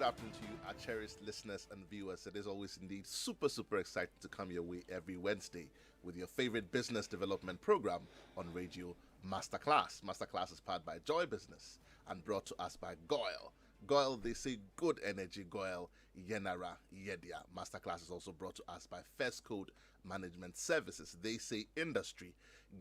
afternoon to you, our cherished listeners and viewers. It is always indeed super exciting to come your way every Wednesday with your favorite business development program on Radio Masterclass. Masterclass is powered by Joy Business and brought to us by Goyle. Goyle, they say good energy, Goyle, Yenara, Yedia. Masterclass is also brought to us by First Code Management Services. They say industry,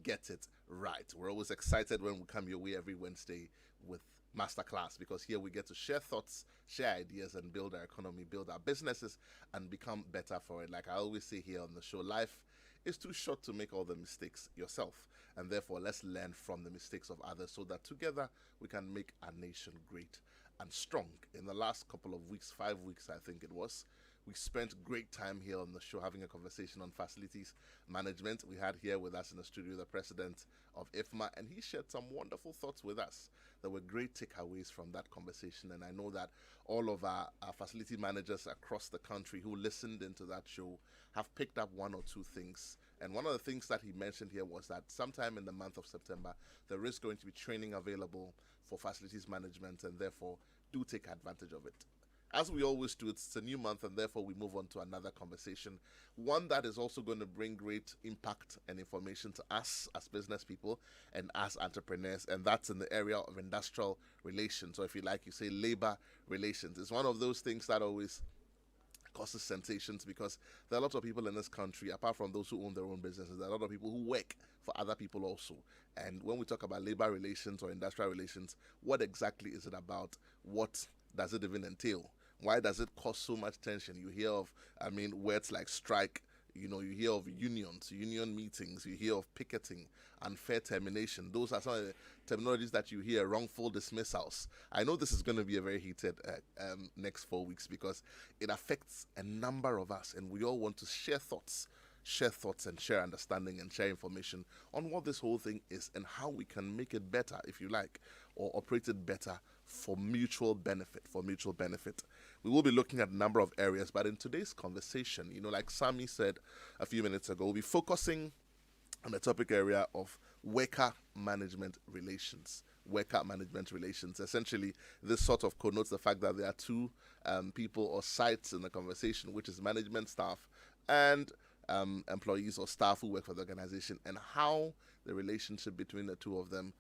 get it right. We're always excited when we come your way every Wednesday with Masterclass, because here we get to share thoughts, share ideas, and build our economy, build our businesses, and become better for it. Like I always say here on the show, life is too short to make all the mistakes yourself, and therefore let's learn from the mistakes of others so that together we can make our nation great and strong. In the last couple of weeks, 5 weeks I think it was, we spent great time here on the show having a conversation on facilities management. We had here with us in the studio the president of IFMA, and he shared some wonderful thoughts with us. There were great takeaways from that conversation, and I know that all of our facility managers across the country who listened into that show have picked up one or two things. And one of the things that he mentioned here was that sometime in the month of September, there is going to be training available for facilities management, and therefore do take advantage of it. As we always do, it's a new month, and therefore we move on to another conversation, one that is also going to bring great impact and information to us as business people and as entrepreneurs, and that's in the area of industrial relations, or if you like, you say labor relations. It's one of those things that always causes sensations, because there are a lot of people in this country, apart from those who own their own businesses, there are a lot of people who work for other people also. And when we talk about labor relations or industrial relations, what exactly is it about? What does it even entail? Why does it cause so much tension? You hear of, words like strike, you hear of unions, union meetings, you hear of picketing, unfair termination. Those are some of the terminologies that you hear, wrongful dismissals. I know this is going to be a very heated next 4 weeks, because it affects a number of us, and we all want to share thoughts and share understanding and share information on what this whole thing is and how we can make it better, if you like, or operate it better for mutual benefit. We will be looking at a number of areas, but in today's conversation, like Sami said a few minutes ago, we'll be focusing on the topic area of worker management relations. Essentially, this sort of connotes the fact that there are two people or sides in the conversation, which is management staff and employees or staff who work for the organization, and how the relationship between the two of them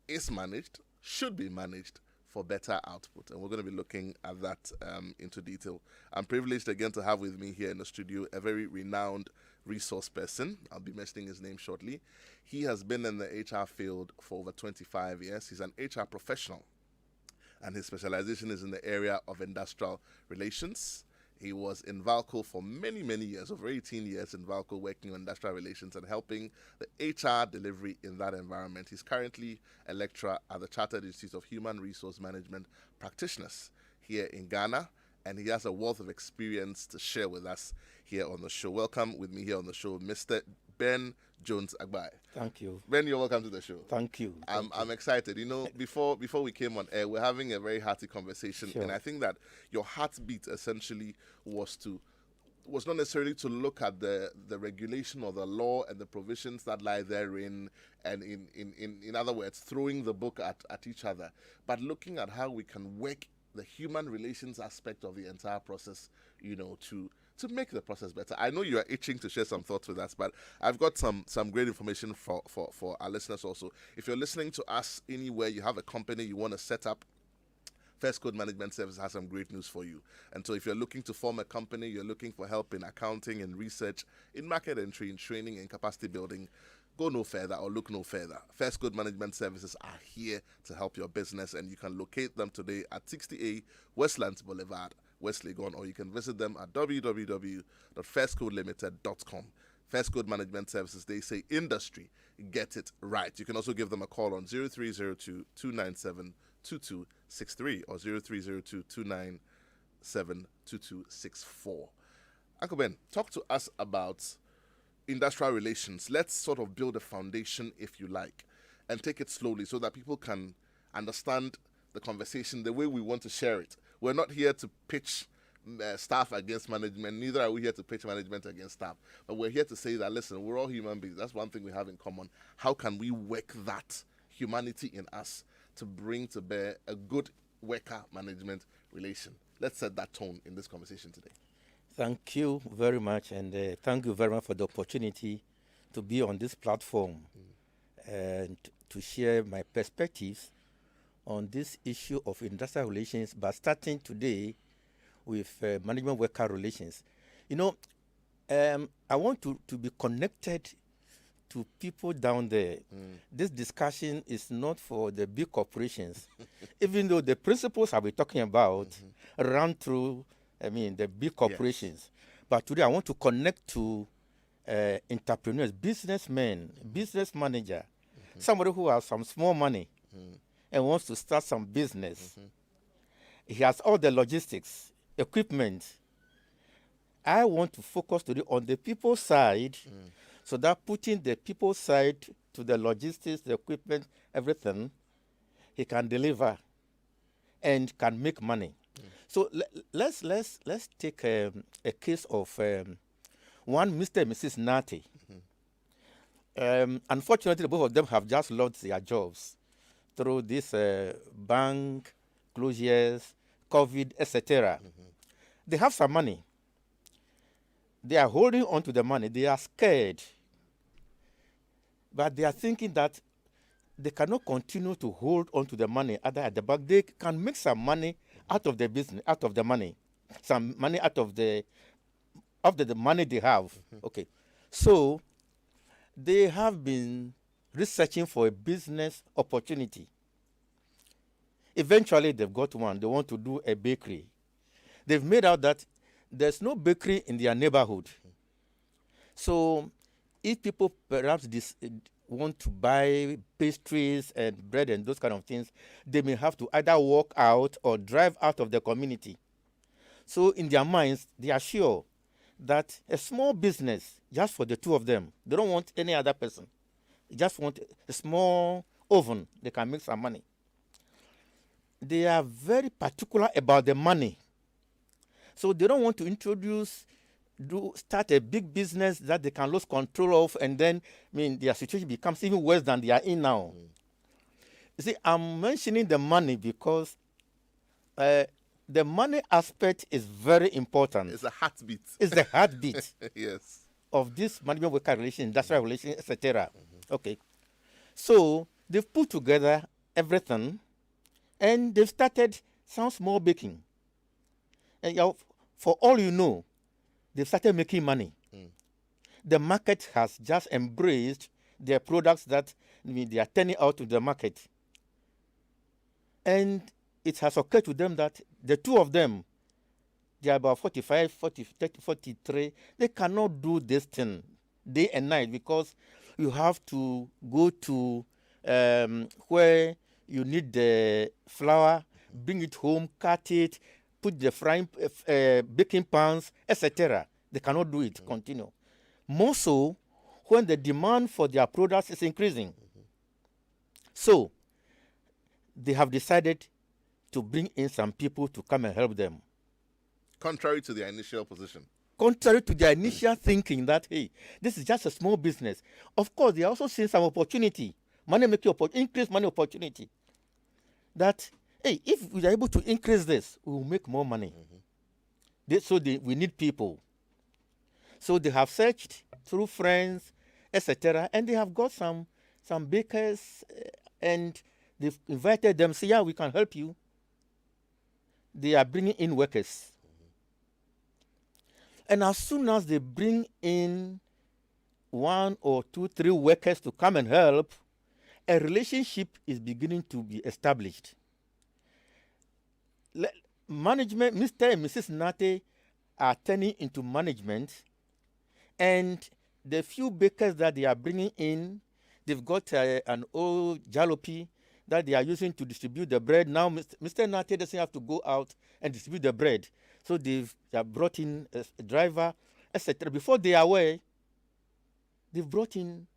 is managed, should be managed for better output. And we're going to be looking at that into detail. I'm privileged again to have with me here in the studio a very renowned resource person. I'll be mentioning his name shortly. He has been in the HR field for over 25 years. He's an HR professional, and his specialization is in the area of industrial relations. He was in Valco for many years, over 18 years in Valco, working on industrial relations and helping the HR delivery in that environment. He's currently a lecturer at the Chartered Institute of Human Resource Management Practitioners here in Ghana, and he has a wealth of experience to share with us here on the show. Welcome with me here on the show, Mr. Ben Jones Agbai. Thank you. Ben, you're welcome to the show. Thank you. I'm excited. Before we came on air, we're having a very hearty conversation, Sure. and I think that your heartbeat essentially was not necessarily to look at the regulation or the law and the provisions that lie therein, and in other words, throwing the book at each other, but looking at how we can work the human relations aspect of the entire process, to make the process better. I know you are itching to share some thoughts with us, but I've got some great information for our listeners also. If you're listening to us anywhere, you have a company you want to set up, First Code Management Service has some great news for you. And so if you're looking to form a company, you're looking for help in accounting and research, in market entry, in training and capacity building, go no further or look no further. First Code Management Services are here to help your business, and you can locate them today at 60A Westlands Boulevard, West Legon, or you can visit them at www.firstcodelimited.com. First Code Management Services, they say industry, get it right. You can also give them a call on 0302-297-2263 or 0302-297-2264. Uncle Ben, talk to us about industrial relations. Let's sort of build a foundation, if you like, and take it slowly so that people can understand the conversation the way we want to share it. We're not here to pitch staff against management, neither are we here to pitch management against staff, but we're here to say that, listen, we're all human beings. That's one thing we have in common. How can we work that humanity in us to bring to bear a good worker management relation? Let's set that tone in this conversation today. Thank you very much, and thank you very much for the opportunity to be on this platform and to share my perspectives on this issue of industrial relations, but starting today with management worker relations. You know, I want to be connected to people down there. This discussion is not for the big corporations, even though the principles I'll be talking about run through, the big corporations. Yes. But today I want to connect to entrepreneurs, businessmen, business manager, somebody who has some small money and wants to start some business. He has all the logistics, equipment. I want to focus today on the people side, so that putting the people side to the logistics, the equipment, everything, he can deliver and can make money. So let's take a case of one Mr. and Mrs. Nati. Unfortunately, both of them have just lost their jobs through this bank closures, COVID, etc. They have some money. They are holding on to the money. They are scared. But they are thinking that they cannot continue to hold on to the money other at the bank. They can make some money out of the business, out of the money. Some money out of the money they have. Okay. So they have been researching for a business opportunity. Eventually they've got one. They want to do a bakery. They've made out that there's no bakery in their neighborhood. So if people perhaps want to buy pastries and bread and those kind of things, they may have to either walk out or drive out of the community. So in their minds, they are sure that a small business, just for the two of them, they don't want any other person. They just want a small oven. They can make some money. They are very particular about the money. So they don't want to start a big business that they can lose control of, and then, their situation becomes even worse than they are in now. You see, I'm mentioning the money because the money aspect is very important. It's a heartbeat. It's the heartbeat. Yes. Of this management worker relation, industrial relation, etc. Okay. So they've put together everything, and they've started some small baking. And for all you know, they've started making money. The market has just embraced their products that they are turning out to the market. And it has occurred to them that the two of them, they are about 45, 40, 30, 43. They cannot do this thing day and night because you have to go to where you need the flour, bring it home, cut it, put the frying, baking pans, etc. They cannot do it, continue. More so when the demand for their products is increasing. So they have decided to bring in some people to come and help them. Contrary to their initial position. Contrary to their initial thinking that, hey, this is just a small business. Of course, they are also seeing some opportunity, increased money opportunity. That, hey, if we are able to increase this, we will make more money. We need people. So they have searched through friends, etc., and they have got some bakers, and they've invited them, say, yeah, we can help you. They are bringing in workers. And as soon as they bring in 1 or 2, 3 workers to come and help, a relationship is beginning to be established. Management, Mr. and Mrs. Nate are turning into management, and the few bakers that they are bringing in, they've got an old jalopy that they are using to distribute the bread. Now, Mr. Nate doesn't have to go out and distribute the bread. So they have brought in a driver, etc. Before they are aware, they've brought in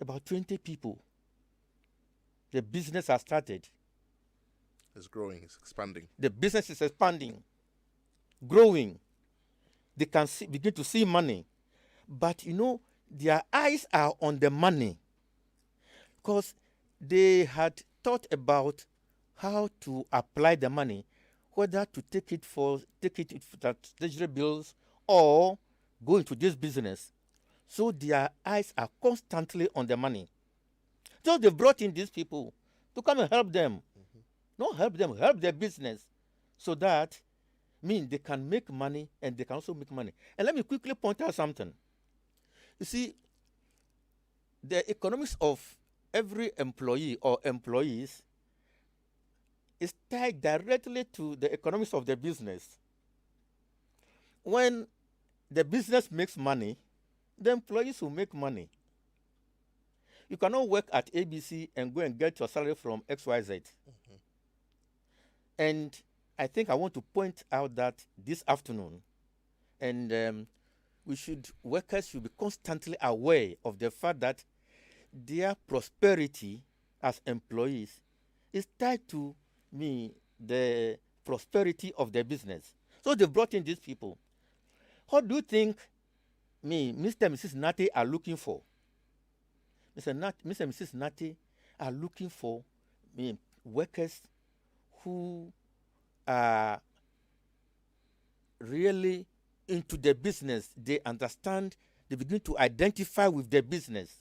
about 20 people. The business has started. It's growing, it's expanding. The business is expanding, growing. They can begin to see money. But, their eyes are on the money because they had thought about how to apply the money whether to take it for that treasury bills or go into this business. So their eyes are constantly on the money. So they brought in these people to come and help them. Not help them, help their business, so that they can make money and they can also make money. And let me quickly point out something. You see, the economics of every employee or employees is tied directly to the economics of the business. When the business makes money, the employees will make money. You cannot work at ABC and go and get your salary from XYZ. And I think I want to point out that this afternoon, and workers should be constantly aware of the fact that their prosperity as employees is tied to the prosperity of their business. So they brought in these people. What do you think Mr. and Mrs. Nati are looking for? Mr. and Mrs. Nati are looking for workers who are really into the business. They understand, they begin to identify with the business.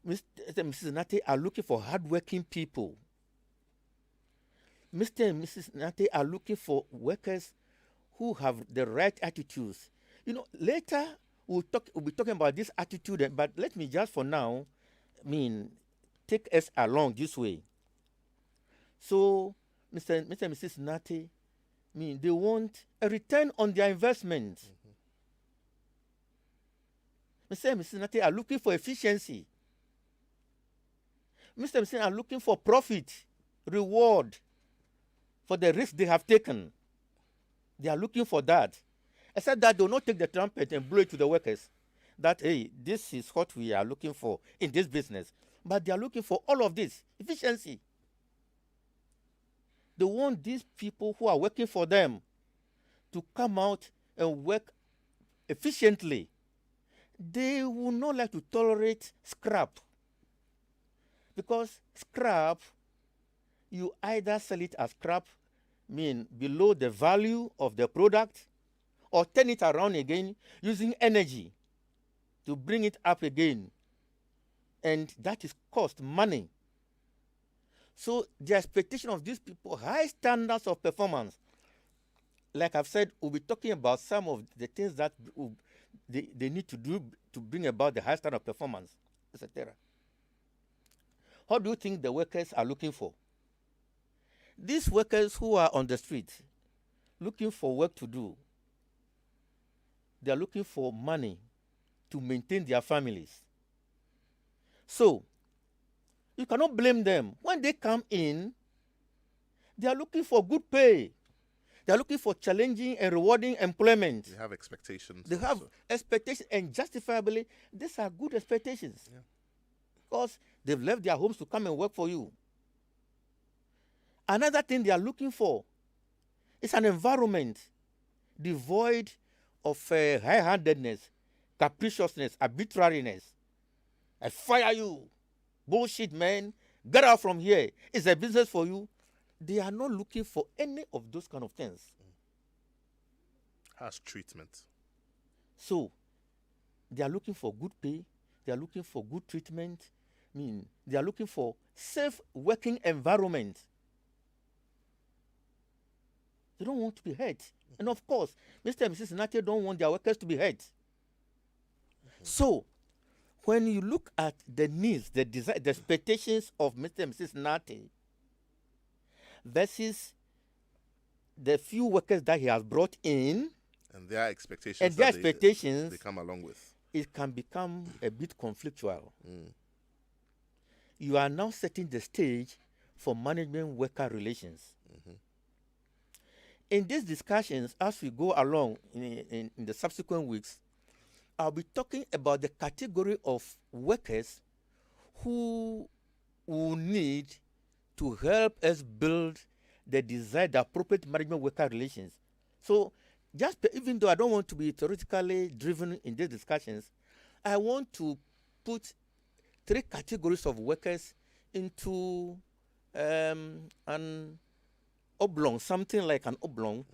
Mr. and Mrs. Nati are looking for hardworking people. Mr. and Mrs. Nati are looking for workers who have the right attitudes. Later we'll be talking about this attitude, but let me just for now, take us along this way. So, Mr. and Mrs. Nati, they want a return on their investment. Mr. and Mrs. Nati are looking for efficiency. Mr. and Mrs. are looking for profit, reward for the risk they have taken. They are looking for that. Except that they will not take the trumpet and blow it to the workers that, hey, this is what we are looking for in this business. But they are looking for all of this, efficiency. They want these people who are working for them to come out and work efficiently. They will not like to tolerate scrap. Because scrap, you either sell it as scrap, below the value of the product, or turn it around again using energy to bring it up again. And that is cost, money. So the expectation of these people, high standards of performance. Like I've said, we'll be talking about some of the things that they need to do to bring about the high standard of performance, etc. What do you think the workers are looking for? These workers who are on the street looking for work to do, they are looking for money to maintain their families. So, you cannot blame them. When they come in, they are looking for good pay. They are looking for challenging and rewarding employment. They have expectations. They have expectations, and justifiably, these are good expectations. Yeah. Because they've left their homes to come and work for you. Another thing they are looking for is an environment devoid of high-handedness, capriciousness, arbitrariness. I fire you. Bullshit, man. Get out from here. It's a business for you. They are not looking for any of those kind of things. Harsh treatment. So, they are looking for good pay. They are looking for good treatment. They are looking for safe working environment. They don't want to be hurt. And of course, Mr. and Mrs. Nati don't want their workers to be hurt. So, when you look at the needs, the desire, the expectations of Mr. and Mrs. Nati versus the few workers that he has brought in, and their expectations, they come along with, it can become a bit conflictual. You are now setting the stage for management-worker relations. In these discussions, as we go along in the subsequent weeks, I'll be talking about the category of workers who will need to help us build the desired appropriate management-worker relations. So, even though I don't want to be theoretically driven in these discussions, I want to put 3 categories of workers into an oblong, something like an oblong.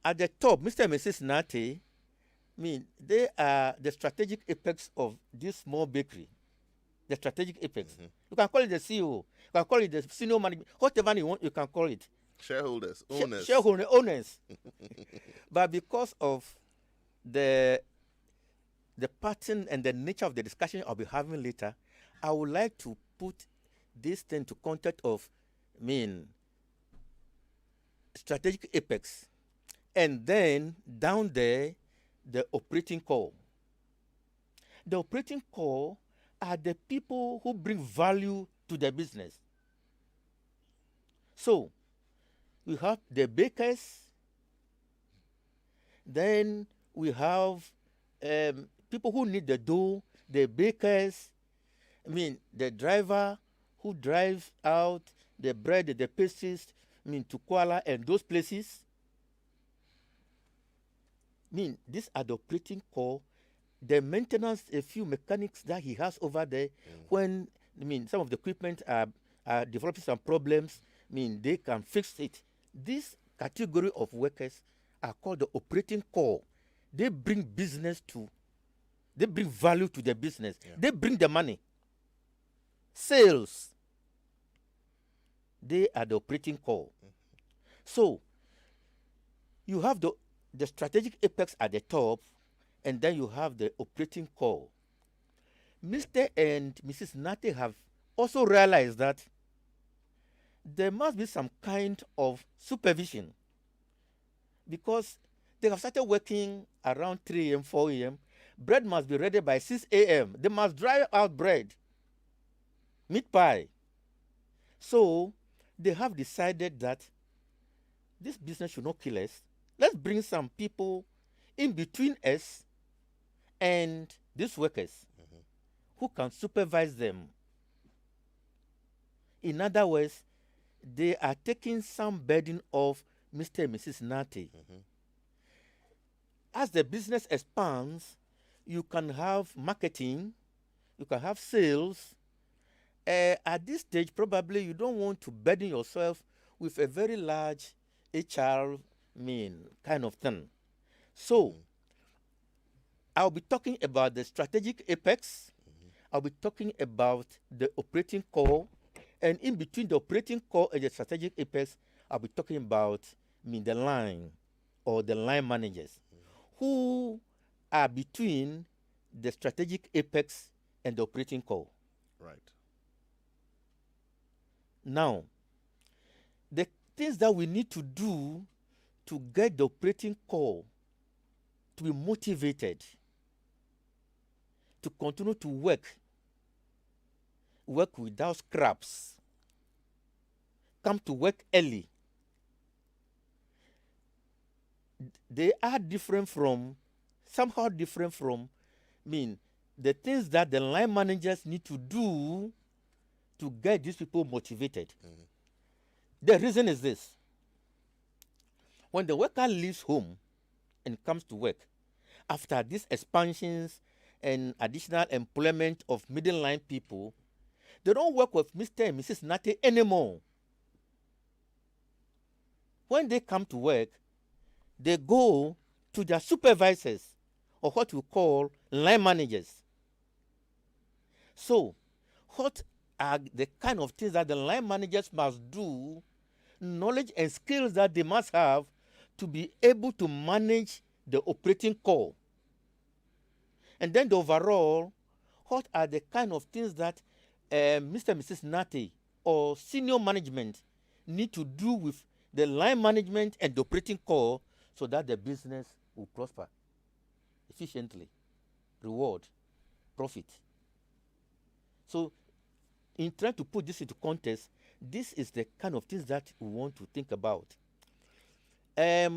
At the top, Mr. and Mrs. Nate, they are the strategic apex of this small bakery. The strategic apex. You can call it the CEO. You can call it the senior management. Whatever you want, you can call it. Shareholders, owners. Shareholder owners. But because of the pattern and the nature of the discussion I'll be having later, I would like to put this thing to context of strategic apex, and then down there the operating core. The operating core are the people who bring value to the business. So we have the bakers, then we have people who need the dough, the bakers, the driver who drives out the bread, the pastries, to Kuala and those places. These are the operating core. The maintenance, a few mechanics that he has over there, when some of the equipment are developing some problems, they can fix it. This category of workers are called the operating core. They bring they bring value to the business. Yeah. They bring the money. Sales, they are the operating core. So you have the strategic apex at the top, and then you have the operating core. Mr. and Mrs. Nate have also realized that there must be some kind of supervision, because they have started working around 3 a.m., 4 a.m. Bread must be ready by 6 a.m. They must dry out bread, meat pie. So they have decided that this business should not kill us. Let's bring some people in between us and these workers who can supervise them. In other words, they are taking some burden off Mr. and Mrs. Nate. As the business expands, you can have marketing, you can have sales. At this stage, probably you don't want to burden yourself with a very large HR kind of thing. So I'll be talking about the strategic apex. I'll be talking about the operating core, and in between the operating core and the strategic apex, I'll be talking about the line or the line managers who are between the strategic apex and the operating core. Right. Now, the things that we need to do to get the operating core to be motivated to continue to work without scraps, come to work early. They are somehow different from the things that the line managers need to do to get these people motivated. The reason is this. When the worker leaves home and comes to work, after these expansions and additional employment of middle line people, they don't work with Mr. and Mrs. Nate anymore. When they come to work, they go to their supervisors, or what we call line managers. So, what are the kind of things that the line managers must do, knowledge and skills that they must have to be able to manage the operating core? And then the overall, what are the kind of things that Mr. and Mrs. Nate or senior management need to do with the line management and the operating core so that the business will prosper efficiently, reward, profit. So, in trying to put this into context, this is the kind of things that we want to think about. I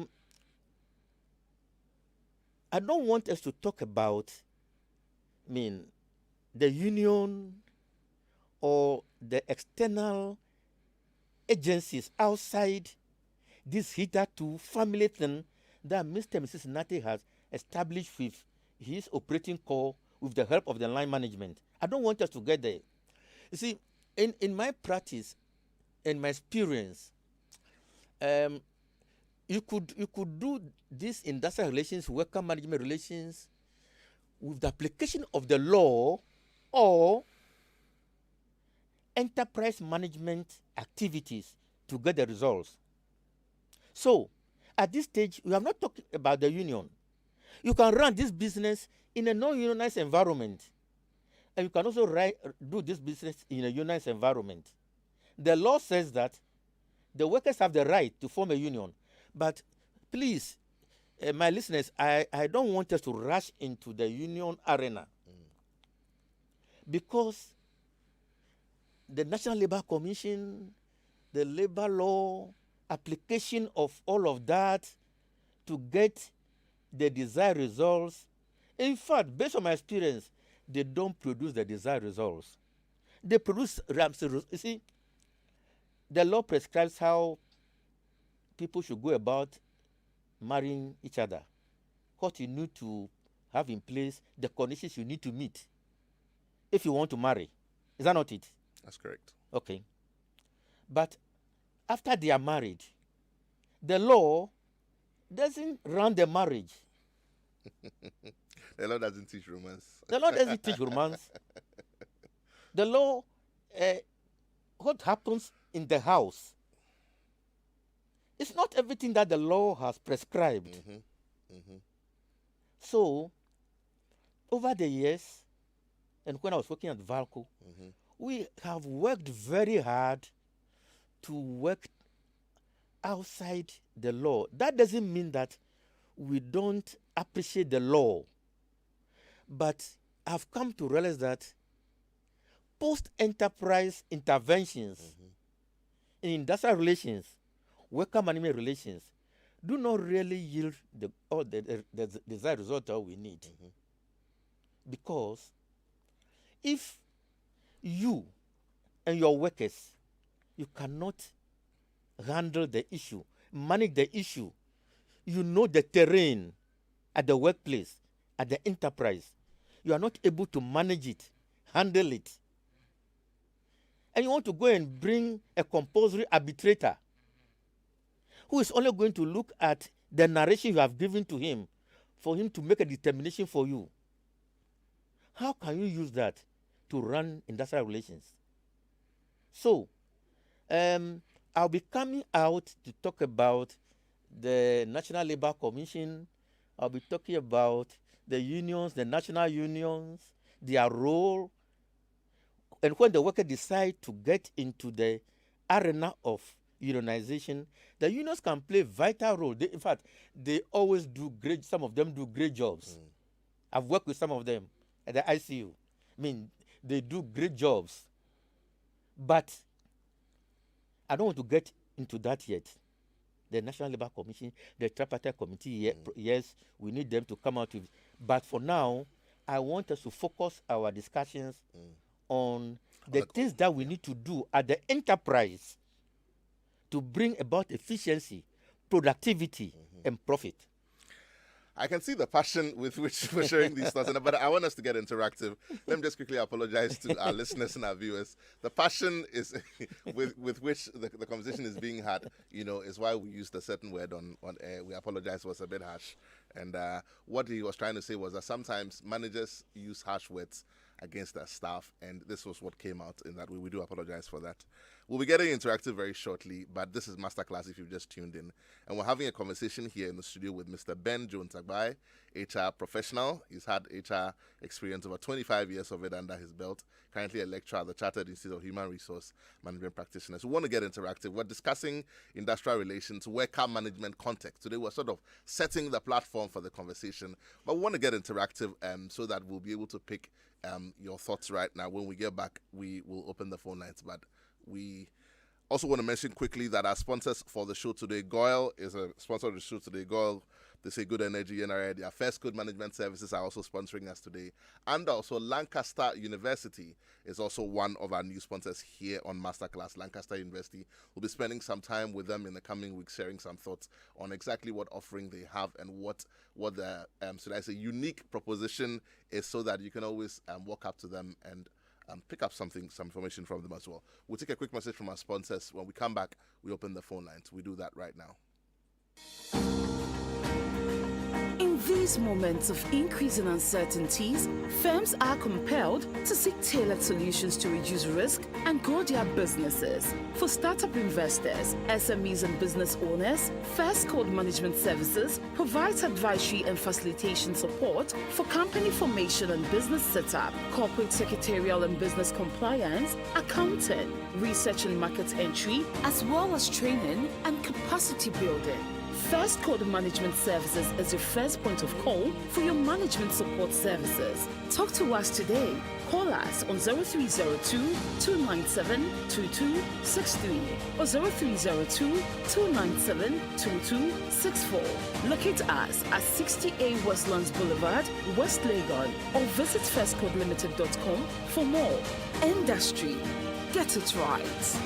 don't want us to talk about, the union or the external agencies outside this hitherto family thing that Mr. and Mrs. Nate has established with his operating core with the help of the line management. I don't want us to get there. You see, in my practice, in my experience, you could do this industrial relations, worker management relations, with the application of the law or enterprise management activities to get the results. So, at this stage, we are not talking about the union. You can run this business in a non-unionized environment, and you can also do this business in a unionized environment. The law says that the workers have the right to form a union, but please, my listeners, I don't want us to rush into the union arena because the National Labour Commission, the labor law, application of all of that to get the desired results. In fact, based on my experience, they don't produce the desired results. They produce, you see, the law prescribes how people should go about marrying each other, what you need to have in place, the conditions you need to meet if you want to marry. Is that not it? That's correct. Okay. But after they are married, the law doesn't run the marriage. The law doesn't teach romance. The law doesn't teach romance. The law, what happens in the house, it's not everything that the law has prescribed. So, over the years, and when I was working at Valco, we have worked very hard to work outside the law. That doesn't mean that we don't appreciate the law. But I've come to realize that post-enterprise interventions in industrial relations, worker management relations, do not really yield the desired result that we need. Because if you and your workers, you cannot handle the issue, manage the issue, you know the terrain at the workplace, at the enterprise, you are not able to manage it, handle it, and you want to go and bring a compulsory arbitrator who is only going to look at the narration you have given to him for him to make a determination for you, how can you use that to run industrial relations? So, I'll be coming out to talk about the National Labour Commission. I'll be talking about the unions, the national unions, their role. And when the worker decide to get into the arena of unionization, the unions can play vital role. In fact, they always do great, some of them do great jobs. I've worked with some of them at the ICU. I mean, they do great jobs. But I don't want to get into that yet. The National Labour Commission, the Tripartite Committee, yes, we need them to come out with. But for now, I want us to focus our discussions on the things that we need to do at the enterprise to bring about efficiency, productivity, and profit. I can see the passion with which we're sharing these thoughts, but I want us to get interactive. Let me just quickly apologize to our listeners and our viewers. The passion is with which the conversation is being had, is why we used a certain word on air. We apologize, it was a bit harsh. And what he was trying to say was that sometimes managers use harsh words against their staff, and this was what came out in that way. We do apologize for that. We'll be getting interactive very shortly, but this is Masterclass if you've just tuned in. And we're having a conversation here in the studio with Mr. Ben Jones Agbai, HR professional. He's had HR experience, over 25 years of it under his belt. Currently a lecturer at the Chartered Institute of Human Resource Management Practitioners. We want to get interactive. We're discussing industrial relations, worker management context. Today we're sort of setting the platform for the conversation, but we want to get interactive so that we'll be able to pick your thoughts right now. When we get back, we will open the phone lines, but we also want to mention quickly that our sponsors for the show today, Goyle is a sponsor of the show today. Goyle, they say good energy, NRA. Their First Code Management Services are also sponsoring us today. And also Lancaster University is also one of our new sponsors here on Masterclass. Lancaster University, we'll be spending some time with them in the coming weeks, sharing some thoughts on exactly what offering they have and what the unique proposition is, so that you can always walk up to them and pick up some information from them as well. We'll take a quick message from our sponsors. When we come back, we open the phone lines. We do that right now. In these moments of increasing uncertainties, firms are compelled to seek tailored solutions to reduce risk and grow their businesses. For startup investors, SMEs and business owners, First Code Management Services provides advisory and facilitation support for company formation and business setup, corporate secretarial and business compliance, accounting, research and market entry, as well as training and capacity building. First Code Management Services is your first point of call for your management support services. Talk to us today. Call us on 0302-297-2263 or 0302-297-2264. Locate us at 60A Westlands Boulevard, West Legon, or visit firstcodelimited.com for more. Industry. Get it right.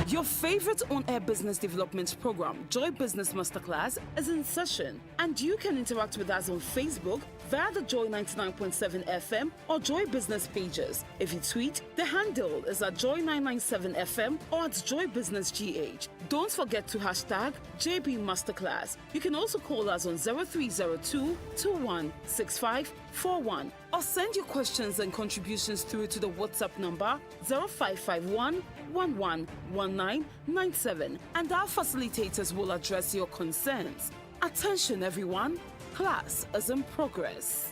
Your favorite on-air business development program, Joy Business Masterclass, is in session, and you can interact with us on Facebook via the Joy 99.7 FM or Joy Business pages. If you tweet, the handle is at Joy 997 FM or at Joy Business GH. Don't forget to hashtag JB Masterclass. You can also call us on 0302-216541 or send your questions and contributions through to the WhatsApp number 0551 111997, and our facilitators will address your concerns. Attention everyone, class is in progress.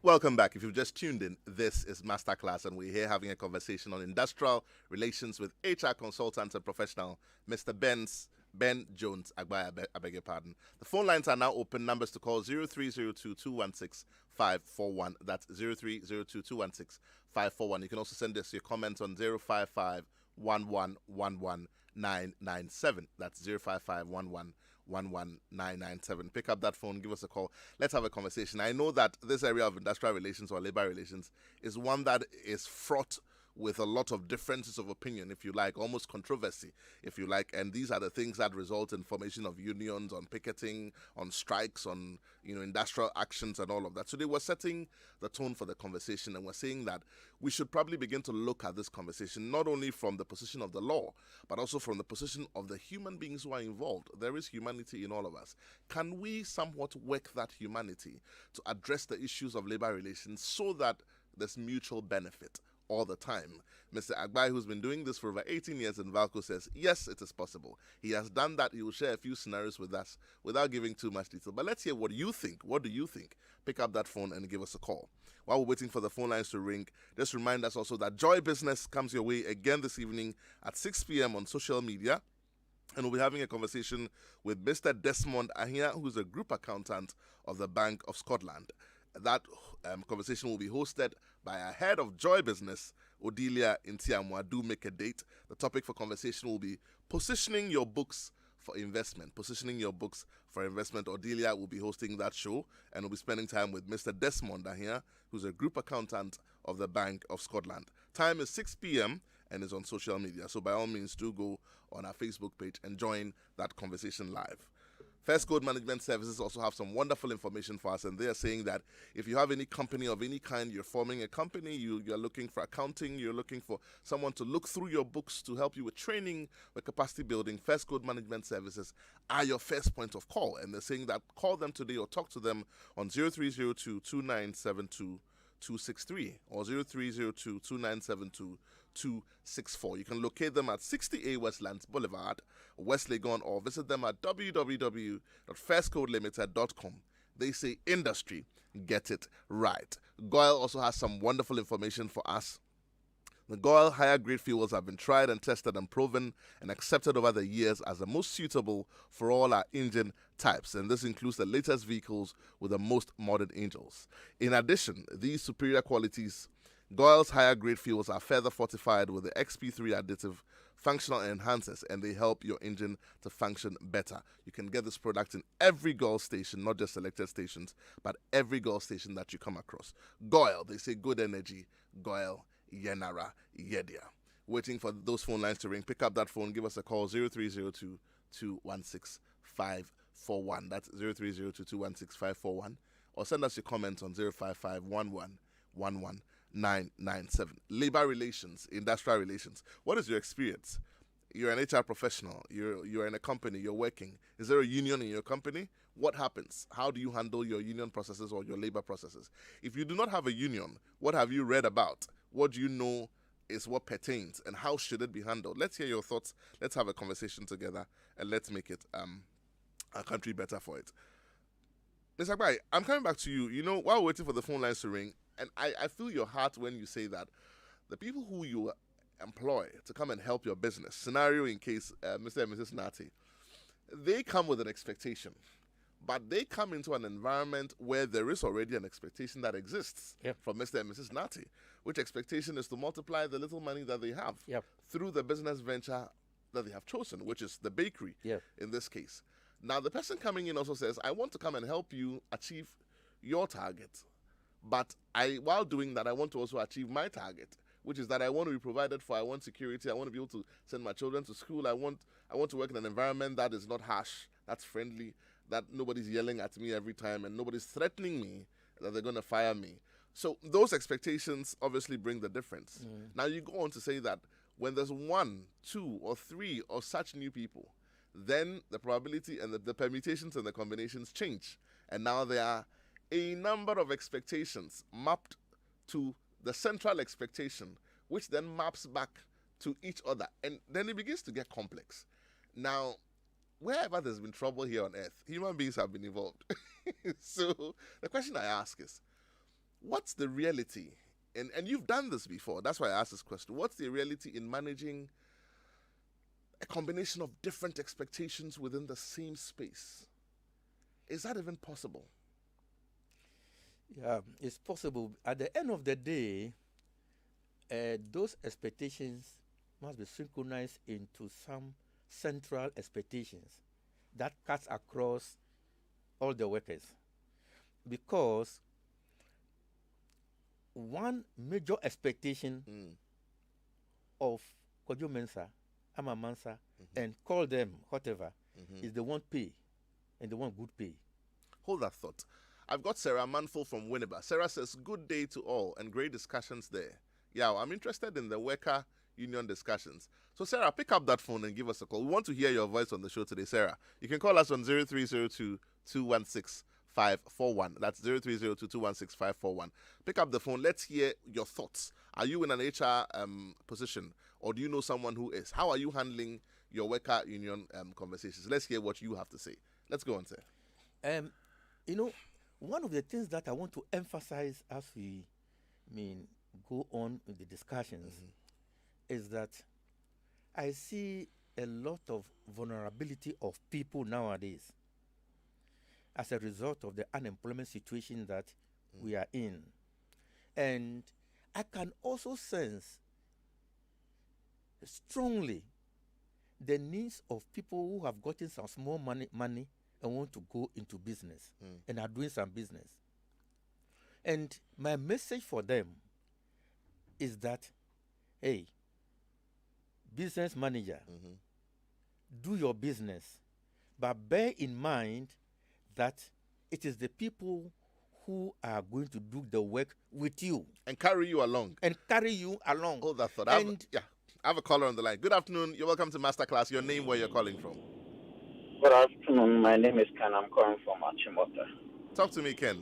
Welcome back. If you've just tuned in, this is Masterclass, and we're here having a conversation on industrial relations with HR consultant and professional, Mr. Ben Jones Agbai, I beg your pardon. The phone lines are now open. Numbers to call 0302-216-541. That's 0302-216-541. You can also send us your comments on 055-1111-997. That's 055-1111-997. Pick up that phone, give us a call. Let's have a conversation. I know that this area of industrial relations or labor relations is one that is fraught with a lot of differences of opinion, if you like, almost controversy, if you like, and these are the things that result in formation of unions, on picketing, on strikes, on industrial actions and all of that. So they were setting the tone for the conversation, and we're saying that we should probably begin to look at this conversation not only from the position of the law, but also from the position of the human beings who are involved. There is humanity in all of us. Can we somewhat work that humanity to address the issues of labor relations so that there's mutual benefit all the time? Mr. Agbai, who's been doing this for over 18 years in Valco, says, yes, it is possible. He has done that. He will share a few scenarios with us without giving too much detail. But let's hear what you think. What do you think? Pick up that phone and give us a call. While we're waiting for the phone lines to ring, just remind us also that Joy Business comes your way again this evening at 6 p.m. on social media. And we'll be having a conversation with Mr. Desmond Ahia, who's a group accountant of the Bank of Scotland. That conversation will be hosted by our head of Joy Business, Odelia Intiamwa. Do make a date. The topic for conversation will be positioning your books for investment. Positioning your books for investment. Odelia will be hosting that show, and we'll be spending time with Mr. Desmond here, who's a group accountant of the Bank of Scotland. Time is 6 p.m. and is on social media. So by all means, do go on our Facebook page and join that conversation live. First Code Management Services also have some wonderful information for us, and they are saying that if you have any company of any kind, you're forming a company, you're looking for accounting, you're looking for someone to look through your books to help you with training, with capacity building, First Code Management Services are your first point of call. And they're saying that call them today or talk to them on 0302-2972-263 or 0302-2972-264. You can locate them at 60A Westlands Boulevard, West Legon, or visit them at www.firstcodelimited.com. They say industry, get it right. Goyle also has some wonderful information for us. The Goyle higher grade fuels have been tried and tested and proven and accepted over the years as the most suitable for all our engine types, and this includes the latest vehicles with the most modern engines. In addition, these superior qualities, Goyle's higher grade fuels are further fortified with the XP3 additive functional enhancers, and they help your engine to function better. You can get this product in every Goyle station, not just selected stations, but every Goyle station that you come across. Goyle, they say good energy. Goyle, Yenara, Yedia. waiting for those phone lines to ring. Pick up that phone. Give us a call, 0302 216 541. That's 0302 216 541. Or send us your comments on 055 997. Labor relations, industrial relations. What is your experience? You're an HR professional. You're in a company. You're working. Is there a union in your company? What happens? How do you handle your union processes or your labor processes? If you do not have a union, what have you read about? What do you know is what pertains, and how should it be handled? Let's hear your thoughts. Let's have a conversation together, and let's make it our country better for it. Ms. Agbai, I'm coming back to you. You know, while waiting for the phone lines to ring, and I feel your heart when you say that the people who you employ to come and help your business, scenario in case Mr. and Mrs. Nati, they come with an expectation, but they come into an environment where there is already an expectation that exists from Mr. and Mrs. Nati, which expectation is to multiply the little money that they have through the business venture that they have chosen, which is the bakery in this case. Now, the person coming in also says, I want to come and help you achieve your target, but while doing that, I want to also achieve my target, which is that I want to be provided for. I want security. I want to be able to send my children to school. I want to work in an environment that is not harsh, that's friendly, that nobody's yelling at me every time and nobody's threatening me that they're going to fire me. So those expectations obviously bring the difference. Now you go on to say that when there's 1, 2, or 3 or such new people, then the probability and the permutations and the combinations change. And now there are a number of expectations mapped to the central expectation, which then maps back to each other. And then it begins to get complex. Now, wherever there's been trouble here on earth, human beings have been involved. So the question I ask is, what's the reality? And you've done this before. That's why I asked this question. What's the reality in managing a combination of different expectations within the same space? Is that even possible? Yeah, it's possible. At the end of the day, those expectations must be synchronized into some central expectations that cuts across all the workers. Because one major expectation of Kojo Mensa, Ama Mansa, and call them whatever, is they want pay, and they want good pay. Hold that thought. I've got Sarah Manful from Winneba. Sarah says, good day to all and great discussions there. Yeah, I'm interested in the worker union discussions. So, Sarah, pick up that phone and give us a call. We want to hear your voice on the show today, Sarah. You can call us on 0302 216 541. That's 0302 216 541. Pick up the phone. Let's hear your thoughts. Are you in an HR position, or do you know someone who is? How are you handling your worker union conversations? Let's hear what you have to say. Let's go on, sir. You know, one of the things that I want to emphasize as we go on with the discussions is that I see a lot of vulnerability of people nowadays as a result of the unemployment situation that we are in. And I can also sense strongly the needs of people who have gotten some small money and want to go into business and are doing some business. And my message for them is that, hey, business manager, do your business, but bear in mind that it is the people who are going to do the work with you. And carry you along. Hold that thought. I have a caller on the line. Good afternoon. You're welcome to Masterclass. Your name, where you're calling from. Good afternoon. My name is Ken. I'm calling from Achimota. Talk to me, Ken.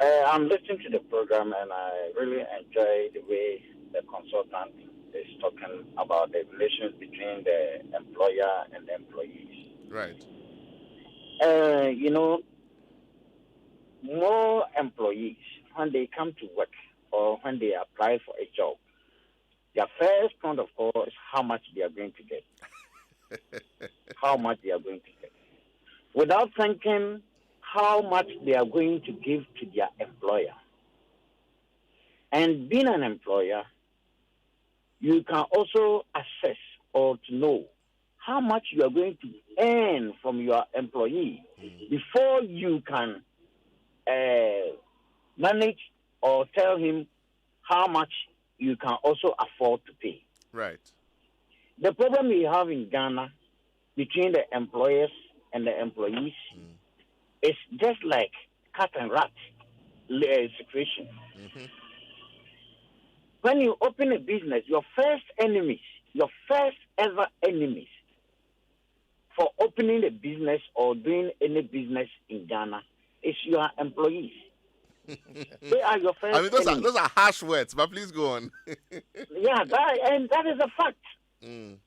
I'm listening to the program, and I really enjoy the way the consultant is talking about the relations between the employer and the employees. Right. You know, more employees, when they come to work or when they apply for a job, their first point of call is how much they are going to get. How much they are going to get. Without thinking how much they are going to give to their employer. And being an employer, you can also assess or to know how much you are going to earn from your employee before you can manage or tell him how much you can also afford to pay. Right. The problem we have in Ghana between the employers and the employees is just like cat and rat situation. Mm-hmm. When you open a business, your first ever enemies for opening a business or doing any business in Ghana is your employees. They are your first I mean, those enemies. are harsh words, but please go on. Yeah, that is a fact. Mm.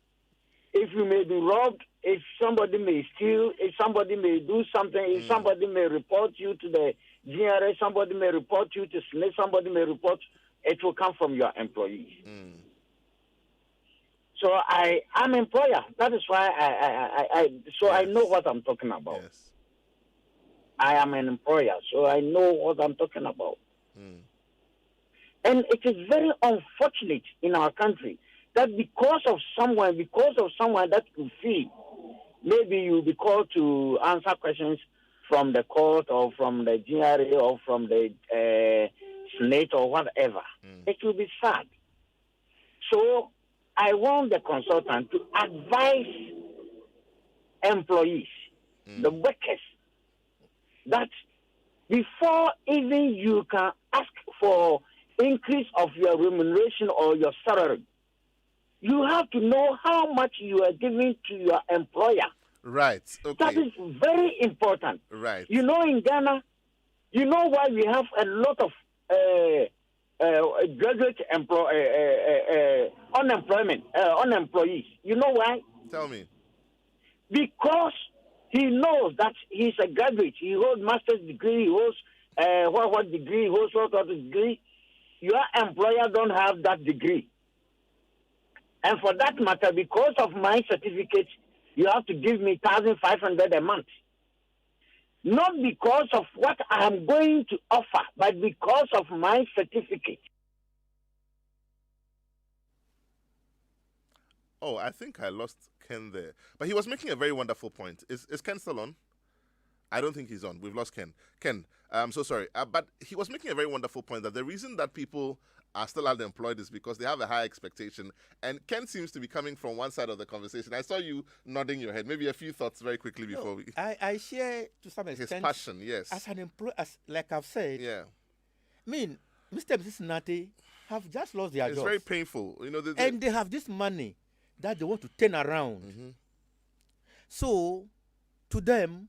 If you may be robbed, if somebody may steal, if somebody may do something, if somebody may report you to the GRA, somebody may report you to SNIT, somebody may report, it will come from your employees. Mm. So I'm employer. That is why I know what I'm talking about. Yes. I am an employer, so I know what I'm talking about. Mm. And it is very unfortunate in our country that because of someone that you feel, maybe you'll be called to answer questions from the court or from the GRA or from the Senate or whatever. It will be sad. So I want the consultant to advise employees, the workers, that before even you can ask for increase of your remuneration or your salary, you have to know how much you are giving to your employer. Right. Okay. That is very important. Right. You know, in Ghana, you know why we have a lot of graduate unemployees. You know why? Tell me. Because he knows that he's a graduate. He holds master's degree. He holds what degree? He holds what degree? Your employer don't have that degree. And for that matter, because of my certificate, you have to give me 1,500 a month. Not because of what I am going to offer, but because of my certificate. Oh, I think I lost Ken there. But he was making a very wonderful point. Is Ken still on? I don't think he's on. We've lost Ken. Ken, I'm so sorry. But he was making a very wonderful point that the reason that people are still unemployed is because they have a high expectation. And Ken seems to be coming from one side of the conversation. I saw you nodding your head. Maybe a few thoughts very quickly before we... I share to some extent... His passion, yes. As an employer, like I've said... Yeah. I mean, Mr. and Mrs. Nate have just lost their jobs. It's very painful. You know, and they have this money that they want to turn around. Mm-hmm. So, to them,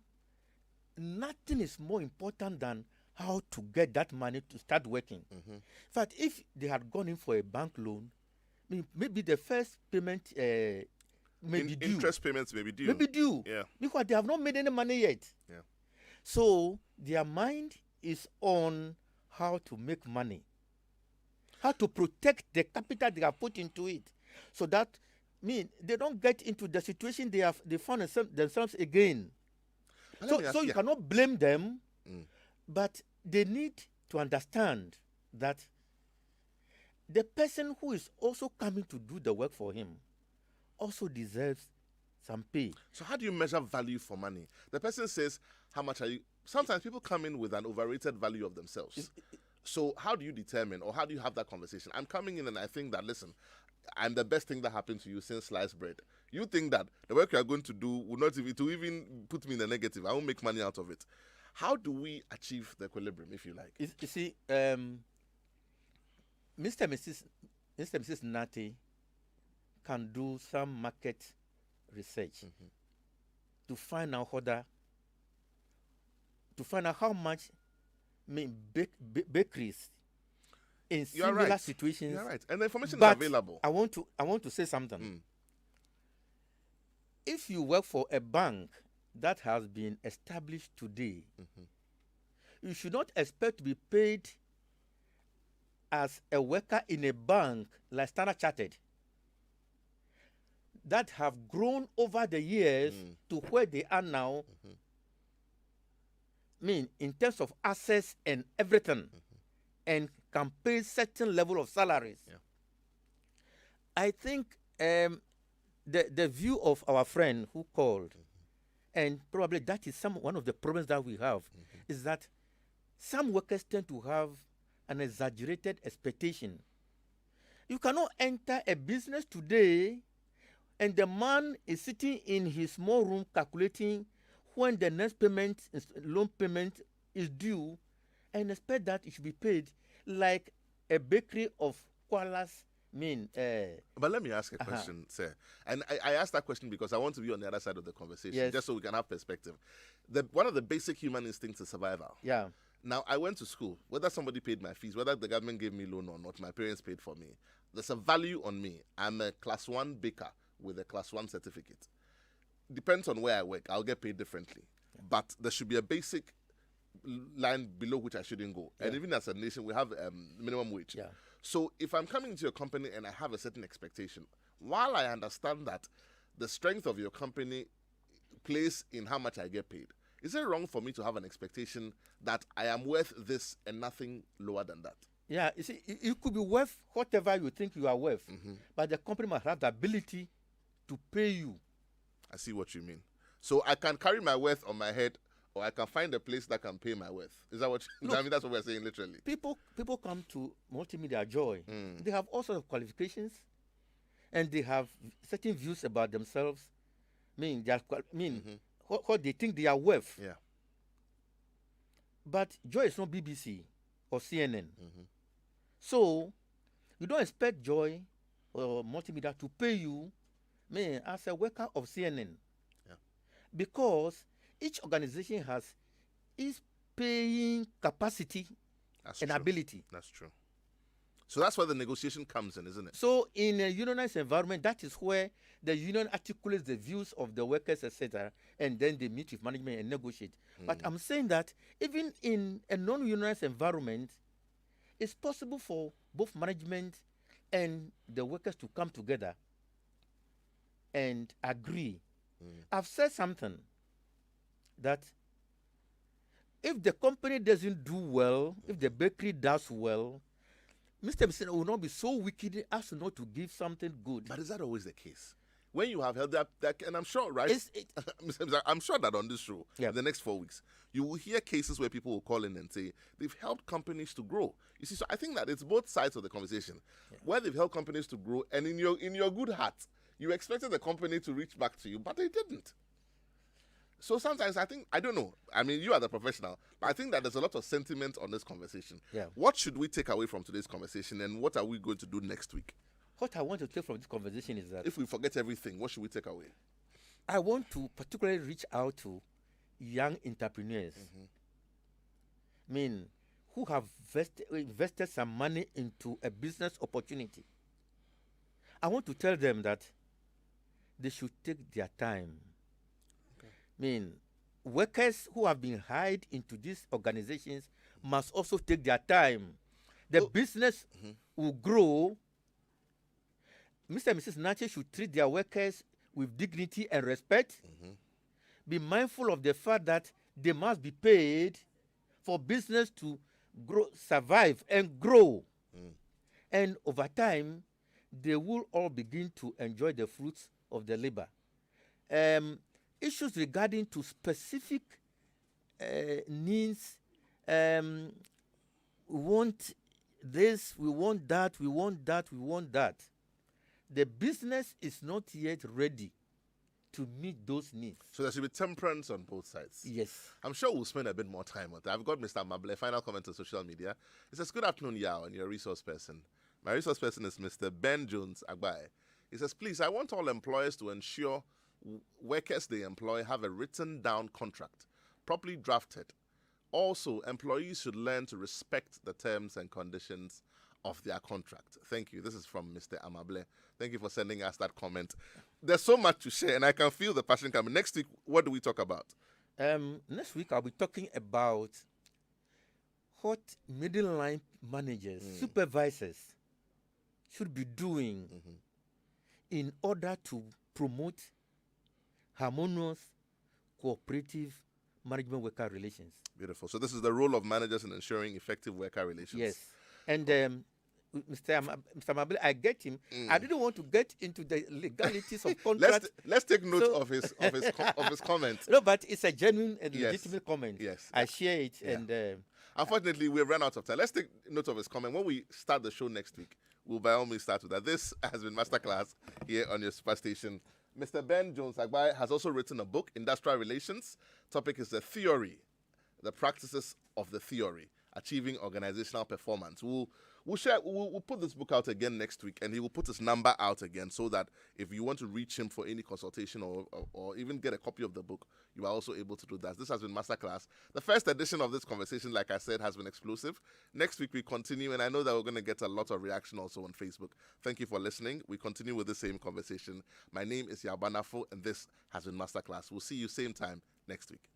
nothing is more important than how to get that money to start working. Mm-hmm. In fact, if they had gone in for a bank loan, maybe the first payment may be due. Interest payments may be due. Maybe due. Yeah. Because they have not made any money yet. Yeah. So their mind is on how to make money, how to protect the capital they have put into it, so that they don't get into the situation they found themselves again. So you cannot blame them, but they need to understand that the person who is also coming to do the work for him also deserves some pay. So how do you measure value for money? The person says, how much are you? Sometimes people come in with an overrated value of themselves. So how do you determine, or how do you have that conversation? I'm coming in and I think that, listen, I'm the best thing that happened to you since sliced bread. You think that the work you are going to do will not even put me in the negative. I won't make money out of it. How do we achieve the equilibrium, if you like? You see, Mr. and Mrs. Nati can do some market research to find out how much bakeries in similar situations. You're right. And the information is available. I want to say something. If you work for a bank that has been established today, you should not expect to be paid as a worker in a bank like Standard Chartered that have grown over the years to where they are now. In terms of assets and everything, and can pay certain level of salaries. Yeah. I think the view of our friend who called, and probably that is one of the problems that we have, is that some workers tend to have an exaggerated expectation. You cannot enter a business today and the man is sitting in his small room calculating when the next loan payment is due, and expect that it should be paid like a bakery of koalas. But let me ask a question, sir. And I asked that question because I want to be on the other side of the conversation, yes, just so we can have perspective. One of the basic human instincts is survival. Yeah. Now, I went to school. Whether somebody paid my fees, whether the government gave me loan or not, my parents paid for me. There's a value on me. I'm a class 1 baker with a class 1 certificate. Depends on where I work. I'll get paid differently. Yeah. But there should be a basic line below which I shouldn't go. Yeah. And even as a nation, we have minimum wage. Yeah. So if I'm coming into your company and I have a certain expectation, while I understand that the strength of your company plays in how much I get paid, is it wrong for me to have an expectation that I am worth this and nothing lower than that? Yeah, you see, you could be worth whatever you think you are worth, but the company must have the ability to pay you. I see what you mean. So I can carry my worth on my head, or I can find a place that can pay my worth. Is that what you I mean? That's what we're saying, literally. People come to Multimedia Joy. They have all sorts of qualifications, and they have certain views about themselves. What they think they are worth. Yeah. But Joy is not BBC or CNN. So you don't expect Joy or Multimedia to pay you, as a worker of CNN. Yeah. Because each organization has its paying capacity and ability. That's true. So that's where the negotiation comes in, isn't it? So in a unionized environment, that is where the union articulates the views of the workers, etc., and then they meet with management and negotiate. But I'm saying that even in a non-unionized environment, it's possible for both management and the workers to come together and agree. I've said something that if the company doesn't do well, if the bakery does well, Mr. Mr. will not be so wicked as not to give something good. But is that always the case? When you have held that and I'm sure, right? I'm sure that on this show, the next 4 weeks, you will hear cases where people will call in and say they've helped companies to grow. You see, so I think that it's both sides of the conversation, where they've helped companies to grow, and in your good heart, you expected the company to reach back to you, but they didn't. So sometimes I don't know. I mean, you are the professional, but I think that there's a lot of sentiment on this conversation. Yeah. What should we take away from today's conversation, and what are we going to do next week? What I want to take from this conversation is that if we forget everything, what should we take away? I want to particularly reach out to young entrepreneurs. Who have invested some money into a business opportunity. I want to tell them that they should take their time. Workers who have been hired into these organizations must also take their time. The business will grow. Mr. and Mrs. Nache should treat their workers with dignity and respect. Be mindful of the fact that they must be paid for business to grow, survive, and grow. And over time, they will all begin to enjoy the fruits of their labor. Issues regarding to specific needs, we want this, we want that, we want that, we want that. The business is not yet ready to meet those needs. So there should be temperance on both sides. Yes. I'm sure we'll spend a bit more time on that. I've got Mr. Mable, final comment on social media. He says, good afternoon, Yaw, and your resource person. My resource person is Mr. Ben Jones Agbai. He says, please, I want all employers to ensure workers they employ have a written down contract, properly drafted. Also, employees should learn to respect the terms and conditions of their contract. Thank you. This is from Mr. Amable. Thank you for sending us that comment. There's so much to share, and I can feel the passion coming. Next week, what do we talk about? Next week, I'll be talking about what middle line managers, supervisors should be doing in order to promote harmonious, cooperative management worker relations. Beautiful. So this is the role of managers in ensuring effective worker relations. Yes. And Mr. Mabel, I get him. I didn't want to get into the legalities of contract. Let's take note of his comment. No, but it's a genuine and legitimate comment. Yes. I share it. Yeah. And unfortunately, we've run out of time. Let's take note of his comment. When we start the show next week, we'll by all means start with that. This has been Masterclass here on your Superstation. Mr. Ben Jones Agbai has also written a book, Industrial Relations. Topic is the theory, the practices of the theory, achieving organizational performance. We'll put this book out again next week, and he will put his number out again so that if you want to reach him for any consultation or even get a copy of the book, you are also able to do that. This has been Masterclass. The first edition of this conversation, like I said, has been explosive. Next week we continue, and I know that we're going to get a lot of reaction also on Facebook. Thank you for listening. We continue with the same conversation. My name is Yaw Anim Barnafo, and this has been Masterclass. We'll see you same time next week.